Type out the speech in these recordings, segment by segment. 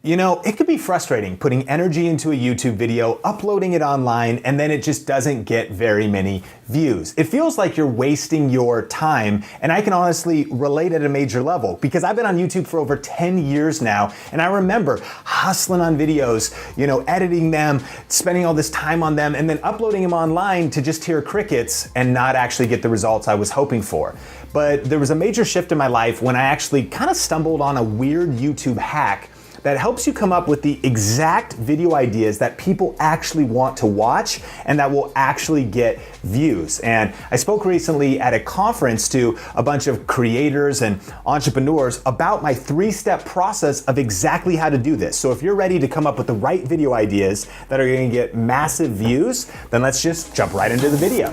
You know, it could be frustrating putting energy into a YouTube video, uploading it online, and then it just doesn't get very many views. It feels like you're wasting your time, and I can honestly relate at a major level because I've been on YouTube for over 10 years now, and I remember hustling on videos, you know, editing them, spending all this time on them, and then uploading them online to just hear crickets and not actually get the results I was hoping for. But there was a major shift in my life when I actually kind of stumbled on a weird YouTube hack that helps you come up with the exact video ideas that people actually want to watch and that will actually get views. And I spoke recently at a conference to a bunch of creators and entrepreneurs about my 3-step process of exactly how to do this. So if you're ready to come up with the right video ideas that are going to get massive views, then let's just jump right into the video.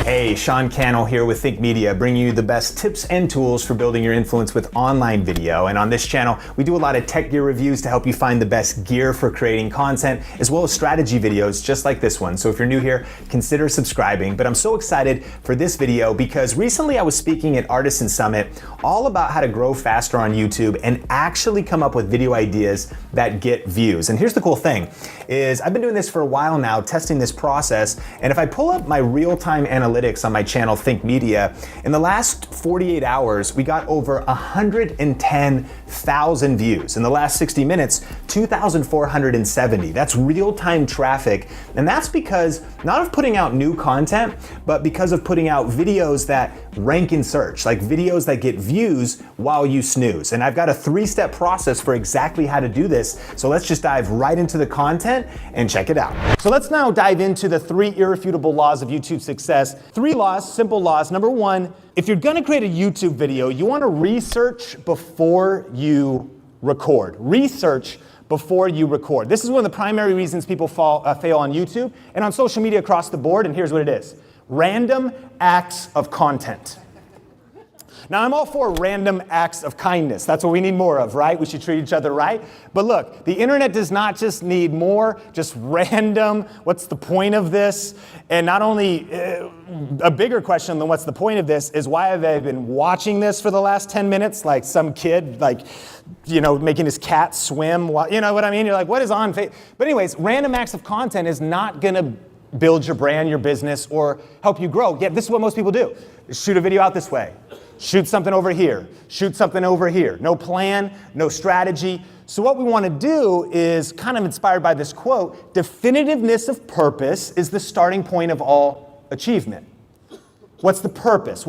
Hey, Sean Cannell here with Think Media, bringing you the best tips and tools for building your influence with online video. And on this channel, we do a lot of tech gear reviews to help you find the best gear for creating content, as well as strategy videos just like this one. So if you're new here, consider subscribing. But I'm so excited for this video because recently I was speaking at Artisan Summit all about how to grow faster on YouTube and actually come up with video ideas that get views. And here's the cool thing, is I've been doing this for a while now, testing this process. And if I pull up my real-time analytics on my channel, Think Media, in the last 48 hours, we got over 110,000 views. In the last 60 minutes, 2,470. That's real-time traffic. And that's because not of putting out new content, but because of putting out videos that rank in search, like videos that get views while you snooze. And I've got a 3-step process for exactly how to do this. So let's just dive right into the content and check it out. So let's now dive into the 3 irrefutable laws of YouTube success. 3 laws, simple laws. Number 1, if you're gonna create a YouTube video, you wanna research before you record. Research before you record. This is one of the primary reasons people fail on YouTube and on social media across the board, and here's what it is. Random acts of content. Now, I'm all for random acts of kindness. That's what we need more of, right? We should treat each other right. But look, the internet does not just need more, just random, what's the point of this? And not only, a bigger question than what's the point of this is why have I been watching this for the last 10 minutes? Like some kid, like, you know, making his cat swim, you know what I mean? You're like, what is on? But anyways, random acts of content is not gonna build your brand, your business, or help you grow. Yeah, this is what most people do. Shoot a video out this way. Shoot something over here. Shoot something over here. No plan, no strategy. So what we want to do is kind of inspired by this quote, definitiveness of purpose is the starting point of all achievement. What's the purpose?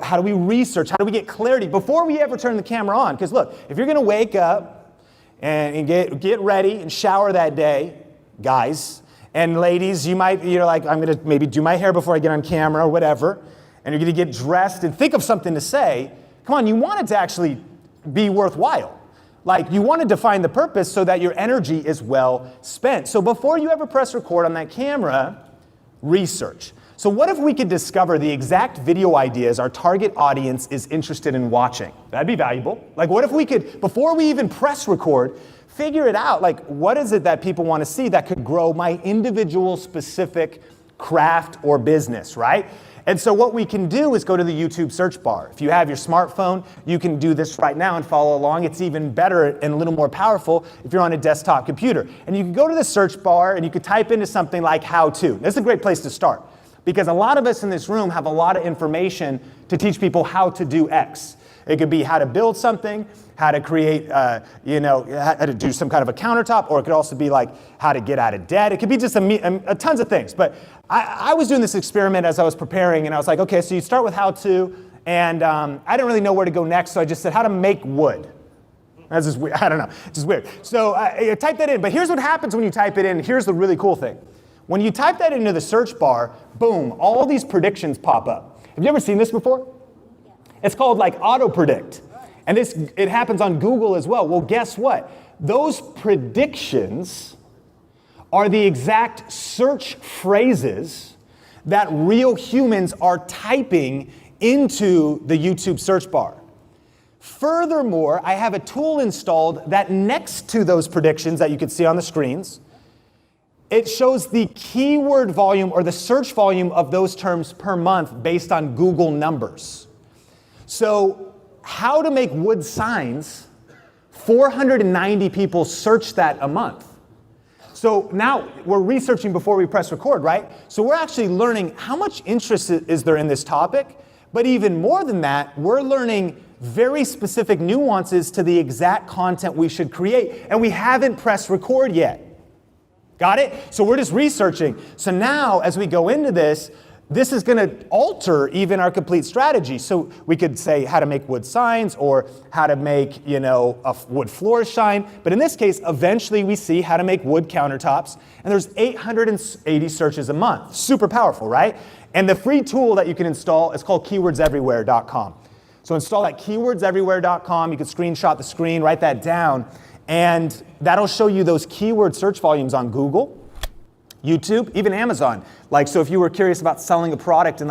How do we research? How do we get clarity before we ever turn the camera on? Because look, if you're going to wake up and get ready and shower that day, guys, and ladies, you're like, I'm going to maybe do my hair before I get on camera or whatever, and you're going to get dressed and think of something to say. Come on, you want it to actually be worthwhile. Like, you want to define the purpose so that your energy is well spent. So before you ever press record on that camera, research. So what if we could discover the exact video ideas our target audience is interested in watching? That'd be valuable. Like, what if we could, before we even press record, figure it out, like, what is it that people want to see that could grow my individual specific craft or business, right? And so what we can do is go to the YouTube search bar. If you have your smartphone, you can do this right now and follow along. It's even better and a little more powerful if you're on a desktop computer. And you can go to the search bar and you could type into something like how to. That's a great place to start because a lot of us in this room have a lot of information to teach people how to do X. It could be how to build something, how to create, how to do some kind of a countertop, or it could also be like how to get out of debt. It could be just tons of things. But I was doing this experiment as I was preparing, and I was like, okay, so you start with how to, and I didn't really know where to go next, so I just said how to make wood. That's just weird. I don't know. It's just weird. So I type that in. But here's what happens when you type it in. Here's the really cool thing. When you type that into the search bar, boom, all these predictions pop up. Have you ever seen this before? It's called like auto predict. And it happens on Google as well. Well, guess what? Those predictions are the exact search phrases that real humans are typing into the YouTube search bar. Furthermore, I have a tool installed that next to those predictions that you can see on the screens, It shows the keyword volume or the search volume of those terms per month based on Google numbers. So how to make wood signs, 490 people search that a month. So now we're researching before we press record, right? So we're actually learning how much interest is there in this topic, but even more than that, we're learning very specific nuances to the exact content we should create, and we haven't pressed record yet. Got it? So we're just researching. So now as we go into this, this is going to alter even our complete strategy. So we could say how to make wood signs or how to make, a wood floor shine. But in this case, eventually we see how to make wood countertops. And there's 880 searches a month. Super powerful, right? And the free tool that you can install is called keywordseverywhere.com. So install that keywordseverywhere.com. You can screenshot the screen, write that down. And that'll show you those keyword search volumes on Google, YouTube, even Amazon. So if you were curious about selling a product and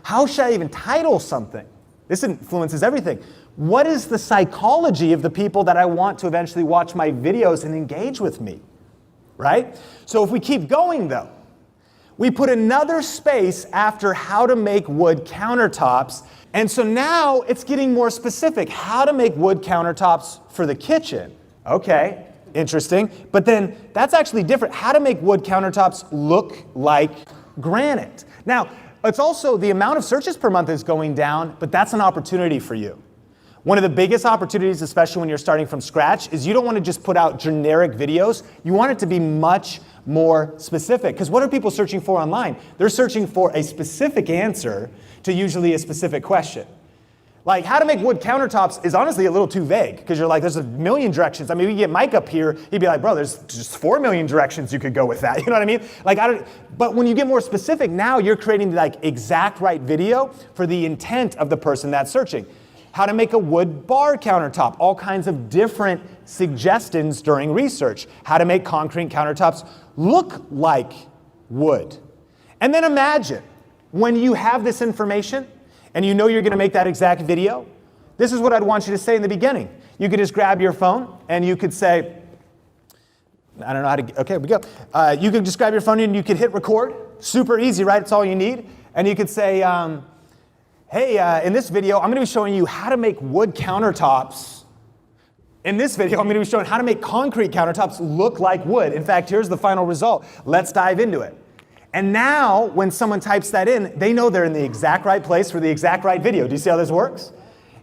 how should I even title something? This influences everything. What is the psychology of the people that I want to eventually watch my videos and engage with me, right? So if we keep going though, we put another space after how to make wood countertops. And so now it's getting more specific. How to make wood countertops for the kitchen. Okay. Interesting. But then that's actually different. How to make wood countertops look like granite. Now, it's also the amount of searches per month is going down, but that's an opportunity for you. One of the biggest opportunities, especially when you're starting from scratch, is you don't want to just put out generic videos. You want it to be much more specific. Because what are people searching for online? They're searching for a specific answer to usually a specific question. Like how to make wood countertops is honestly a little too vague because you're like, there's a million directions. I mean, we get Mike up here, he'd be like, bro, there's just 4 million directions you could go with that. You know what I mean? But when you get more specific, now you're creating the exact right video for the intent of the person that's searching. How to make a wood bar countertop, all kinds of different suggestions during research. How to make concrete countertops look like wood. And then imagine when you have this information, and you know you're going to make that exact video, this is what I'd want you to say in the beginning. You could just grab your phone and you could say, I don't know how to, okay, we go. You could just grab your phone and you could hit record. Super easy, right? It's all you need. And you could say, hey, in this video, I'm going to be showing you how to make wood countertops. In this video, I'm going to be showing how to make concrete countertops look like wood. In fact, here's the final result. Let's dive into it. And now, when someone types that in, they know they're in the exact right place for the exact right video. Do you see how this works?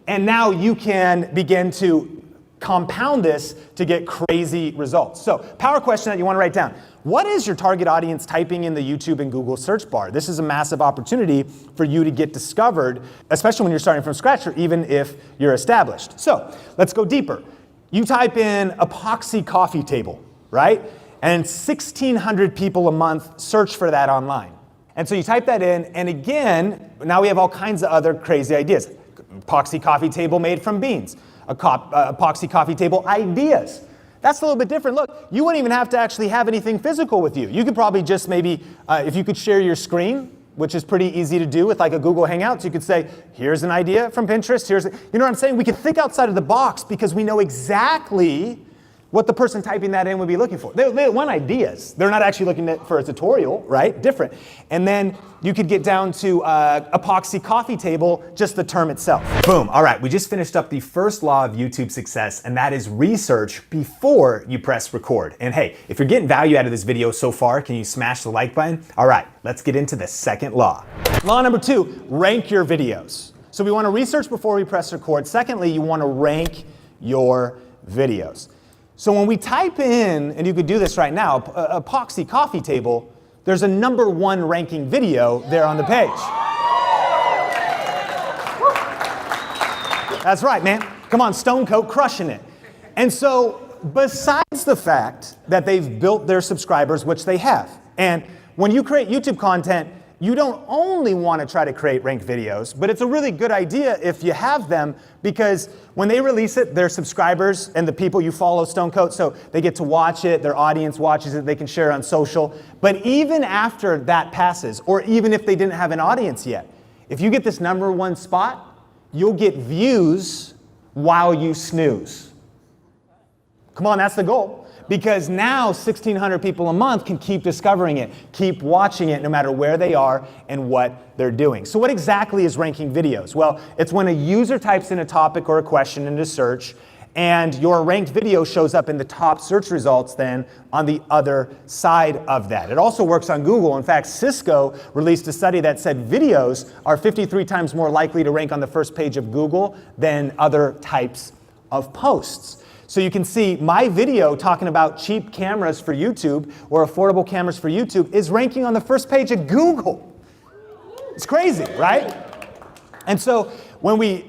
And now you can begin to compound this to get crazy results. So, power question that you want to write down. What is your target audience typing in the YouTube and Google search bar? This is a massive opportunity for you to get discovered, especially when you're starting from scratch or even if you're established. So, let's go deeper. You type in epoxy coffee table, right? And 1,600 people a month search for that online. And so you type that in, and again, now we have all kinds of other crazy ideas. Epoxy coffee table made from beans. Epoxy coffee table ideas. That's a little bit different. Look, you wouldn't even have to actually have anything physical with you. You could probably just maybe, if you could share your screen, which is pretty easy to do with a Google Hangouts, you could say, here's an idea from Pinterest, you know what I'm saying? We can think outside of the box because we know exactly what the person typing that in would be looking for. They want ideas. They're not actually looking for a tutorial, right? Different. And then you could get down to epoxy coffee table, just the term itself. Boom. All right, we just finished up the first law of YouTube success, and that is research before you press record. And hey, if you're getting value out of this video so far, can you smash the like button? All right, let's get into the second law. Law number 2, rank your videos. So we want to research before we press record. Secondly, you want to rank your videos. So when we type in, and you could do this right now, epoxy coffee table, there's a number 1 ranking video there on the page. That's right, man. Come on, Stone Coat crushing it. And so besides the fact that they've built their subscribers, which they have, and when you create YouTube content, you don't only want to try to create ranked videos, but it's a really good idea if you have them, because when they release it, their subscribers and the people you follow Stone Coat, so they get to watch it, their audience watches it, they can share it on social. But even after that passes, or even if they didn't have an audience yet, if you get this number 1 spot, you'll get views while you snooze. Come on, that's the goal. Because now 1,600 people a month can keep discovering it, keep watching it no matter where they are and what they're doing. So what exactly is ranking videos? Well, it's when a user types in a topic or a question into search, and your ranked video shows up in the top search results then on the other side of that. It also works on Google. In fact, Cisco released a study that said videos are 53 times more likely to rank on the first page of Google than other types of posts. So you can see my video talking about cheap cameras for YouTube or affordable cameras for YouTube is ranking on the first page of Google. It's crazy, right? And so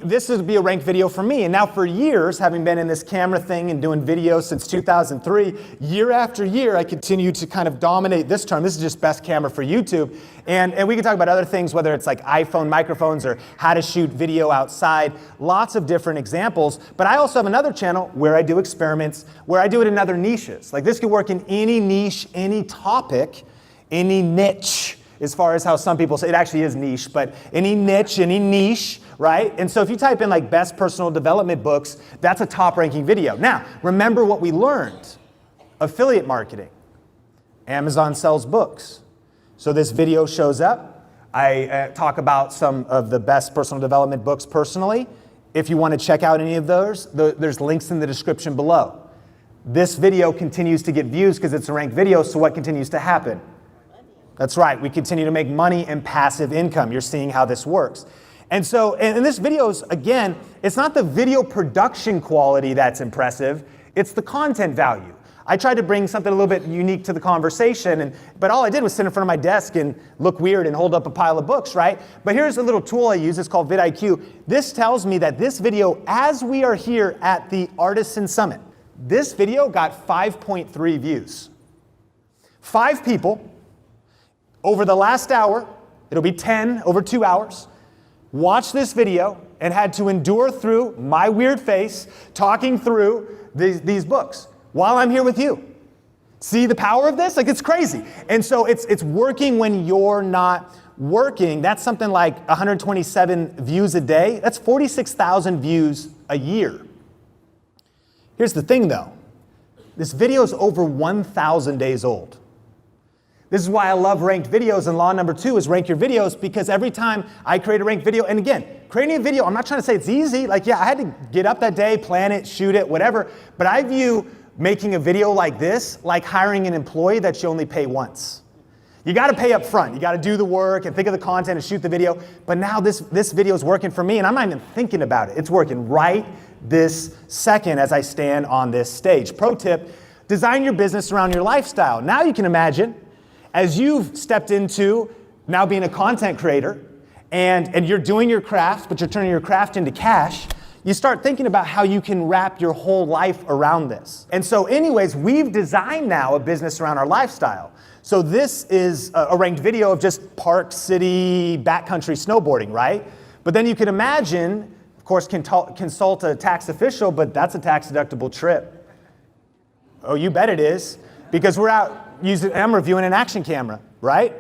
this would be a ranked video for me. And now for years, having been in this camera thing and doing videos since 2003, year after year, I continue to kind of dominate this term. This is just best camera for YouTube. And we can talk about other things, whether it's like iPhone microphones or how to shoot video outside, lots of different examples. But I also have another channel where I do experiments, where I do it in other niches. Like this could work in any niche, any topic, any niche, as far as how some people say, it actually is niche, but any niche, right? And so if you type in like best personal development books, that's a top ranking video. Now, remember what we learned. Affiliate marketing. Amazon sells books. So this video shows up. I talk about some of the best personal development books personally. If you want to check out any of those, there's links in the description below. This video continues to get views because it's a ranked video, so what continues to happen? That's right, we continue to make money and passive income. You're seeing how this works. And so, in this video, again, it's not the video production quality that's impressive, it's the content value. I tried to bring something a little bit unique to the conversation, but all I did was sit in front of my desk and look weird and hold up a pile of books, right? But here's a little tool I use, it's called vidIQ. This tells me that this video, as we are here at the Artisan Summit, this video got 5.3 views. 5 people, over the last hour, it'll be 10 over 2 hours, watched this video and had to endure through my weird face talking through these books while I'm here with you. See the power of this? Like, it's crazy. And so it's working when you're not working. That's something like 127 views a day. That's 46,000 views a year. Here's the thing though. This video is over 1,000 days old. This is why I love ranked videos, and law number 2 is rank your videos, because every time I create a ranked video, and again, creating a video, I'm not trying to say it's easy. Like, yeah, I had to get up that day, plan it, shoot it, whatever. But I view making a video like this like hiring an employee that you only pay once. You got to pay up front. You got to do the work and think of the content and shoot the video. But now this video is working for me, and I'm not even thinking about it. It's working right this second as I stand on this stage. Pro tip, design your business around your lifestyle. Now you can imagine, as you've stepped into now being a content creator and you're doing your craft, but you're turning your craft into cash, you start thinking about how you can wrap your whole life around this. And so anyways, we've designed now a business around our lifestyle. So this is a ranked video of just Park City backcountry snowboarding, right? But then you can imagine, of course, consult a tax official, but that's a tax deductible trip. Oh, you bet it is, because we're out I'm reviewing an action camera, right?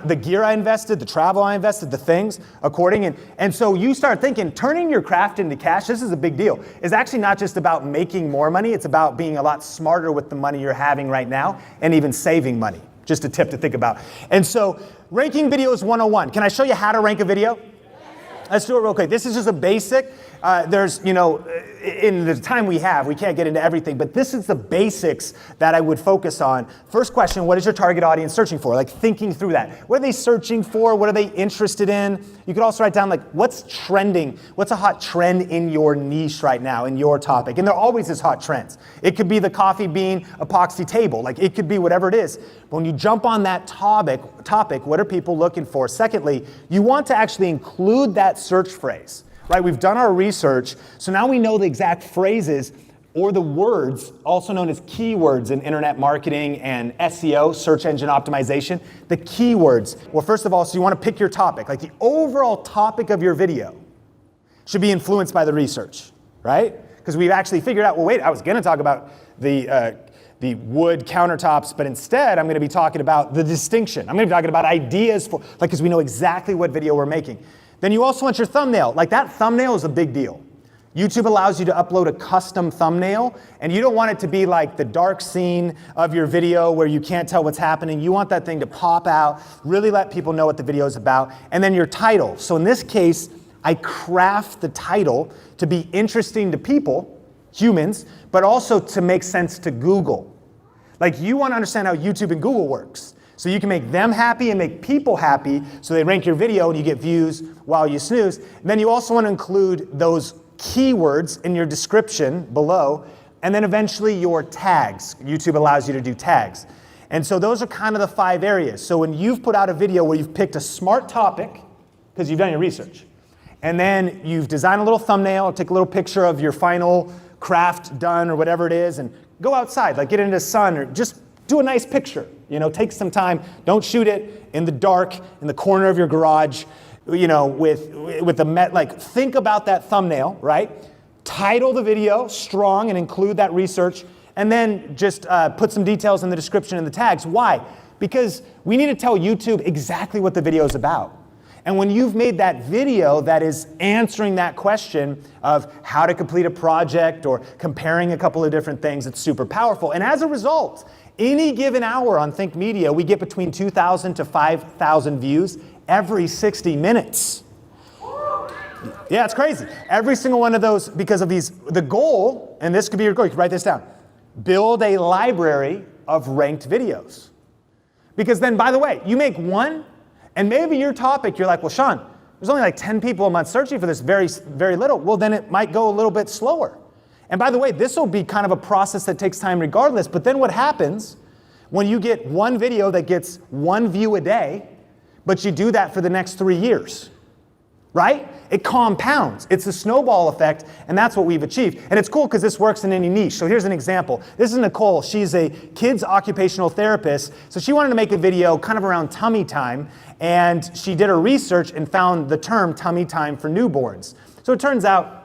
The gear I invested, the travel I invested, the things, and so you start thinking, turning your craft into cash, this is a big deal. It's actually not just about making more money, it's about being a lot smarter with the money you're having right now, and even saving money. Just a tip to think about. And so, ranking videos 101. Can I show you how to rank a video? Let's do it real quick. This is just a basic. In the time we have, we can't get into everything, but this is the basics that I would focus on. First question, what is your target audience searching for? Like thinking through that. What are they searching for? What are they interested in? You could also write down like what's trending? What's a hot trend in your niche right now, in your topic? And there always is hot trends. It could be the coffee bean epoxy table. Like it could be whatever it is. But when you jump on that topic, what are people looking for? Secondly, you want to actually include that search phrase. Right, we've done our research, so now we know the exact phrases or the words, also known as keywords in internet marketing and SEO, search engine optimization, the keywords. Well, first of all, so you want to pick your topic. Like the overall topic of your video should be influenced by the research, right? Because we've actually figured out, well, wait, I was going to talk about the wood countertops, but instead I'm going to be talking about the distinction. I'm going to be talking about ideas for, like, because we know exactly what video we're making. Then you also want your thumbnail. Like that thumbnail is a big deal. YouTube allows you to upload a custom thumbnail, and you don't want it to be like the dark scene of your video where you can't tell what's happening. You want that thing to pop out, really let people know what the video is about, and then your title. So in this case, I craft the title to be interesting to people, humans, but also to make sense to Google. Like, you want to understand how YouTube and Google works. So you can make them happy and make people happy so they rank your video and you get views while you snooze. And then you also want to include those keywords in your description below, and then eventually your tags. YouTube allows you to do tags. And so those are kind of the 5 areas. So when you've put out a video where you've picked a smart topic, because you've done your research, and then you've designed a little thumbnail, take a little picture of your final craft done or whatever it is, and go outside, like get into the sun, or just do a nice picture. You know, take some time. Don't shoot it in the dark, in the corner of your garage, you know, with the like, think about that thumbnail, right? Title the video strong and include that research, and then just put some details in the description and the tags. Why? Because we need to tell YouTube exactly what the video is about. And when you've made that video that is answering that question of how to complete a project or comparing a couple of different things, it's super powerful. And as a result, any given hour on Think Media, we get between 2,000 to 5,000 views every 60 minutes. Yeah, it's crazy. Every single one of those, because of these, the goal, and this could be your goal, you can write this down, build a library of ranked videos. Because then, by the way, you make one, and maybe your topic, you're like, well, Sean, there's only like 10 people a month searching for this, very, very little. Well, then it might go a little bit slower. And by the way, this will be kind of a process that takes time regardless, but then what happens when you get one video that gets 1 view a day, but you do that for the next 3 years, right? It compounds. It's a snowball effect, and that's what we've achieved. And it's cool because this works in any niche. So here's an example. This is Nicole. She's a kids occupational therapist. So she wanted to make a video kind of around tummy time, and she did her research and found the term tummy time for newborns. So it turns out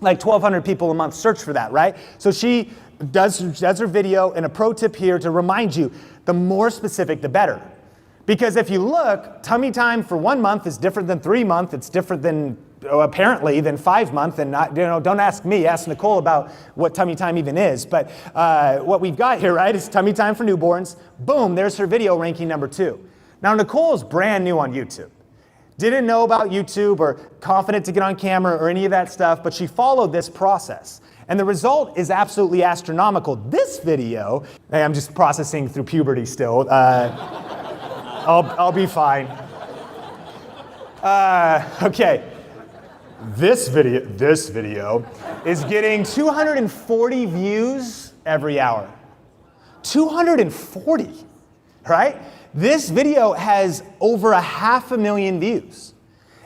like 1,200 people a month search for that, right? So she does her video, and a pro tip here to remind you, the more specific, the better. Because if you look, tummy time for 1 month is different than 3 months. It's different than, apparently, than 5 months. And not, you know, don't ask me, ask Nicole about what tummy time even is. But what we've got here, right, is tummy time for newborns. Boom, there's her video ranking number 2. Now, Nicole's brand new on YouTube. Didn't know about YouTube or confident to get on camera or any of that stuff, but she followed this process. And the result is absolutely astronomical. This video, hey, I'm just processing through puberty still. I'll be fine. Okay. This video is getting 240 views every hour. 240, right? This video has over 500,000 views.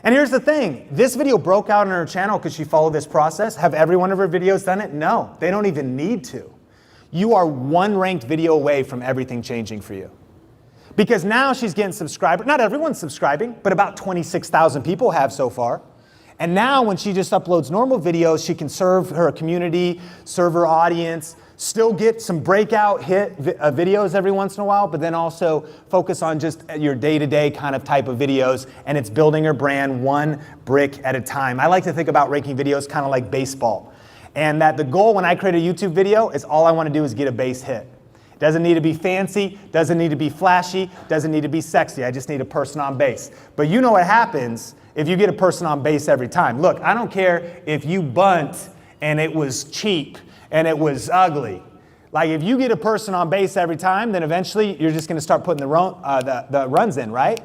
And here's the thing, this video broke out on her channel because she followed this process. Have every one of her videos done it? No, they don't even need to. You are one ranked video away from everything changing for you. Because now she's getting subscribers. Not everyone's subscribing, but about 26,000 people have so far. And now when she just uploads normal videos, she can serve her community, serve her audience, still get some breakout hit videos every once in a while, but then also focus on just your day-to-day kind of type of videos, and it's building her brand one brick at a time. I like to think about ranking videos kind of like baseball. And that the goal when I create a YouTube video is all I want to do is get a base hit. Doesn't need to be fancy, doesn't need to be flashy, doesn't need to be sexy. I just need a person on base. But you know what happens if you get a person on base every time. Look, I don't care if you bunt and it was cheap and it was ugly. Like if you get a person on base every time, then eventually you're just going to start putting the runs in, right?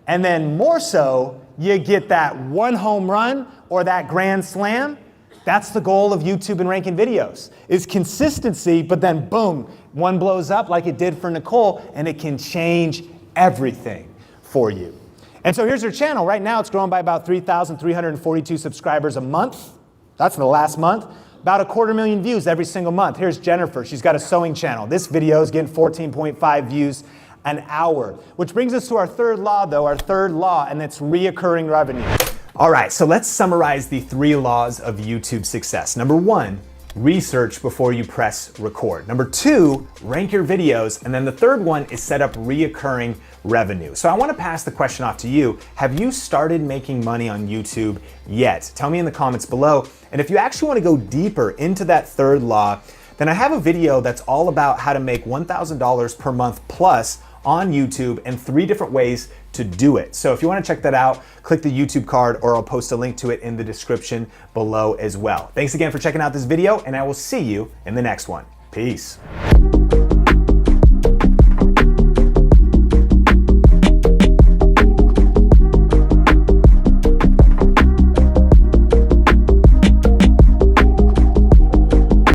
And then more so, you get that one home run or that grand slam. That's the goal of YouTube and ranking videos, is consistency, but then boom, one blows up like it did for Nicole, and it can change everything for you. And so here's her channel. Right now it's growing by about 3,342 subscribers a month. That's the last month. About 250,000 views every single month. Here's Jennifer. She's got a sewing channel. This video is getting 14.5 views an hour. Which brings us to our third law, though, and it's reoccurring revenue. All right, so let's summarize the 3 laws of YouTube success. Number 1, research before you press record. Number 2, rank your videos. And then the third one is set up reoccurring revenue. So I want to pass the question off to you. Have you started making money on YouTube yet? Tell me in the comments below. And if you actually want to go deeper into that third law, then I have a video that's all about how to make $1,000 per month plus on YouTube and 3 different ways to do it. So if you want to check that out, click the YouTube card or I'll post a link to it in the description below as well. Thanks again for checking out this video and I will see you in the next one. Peace.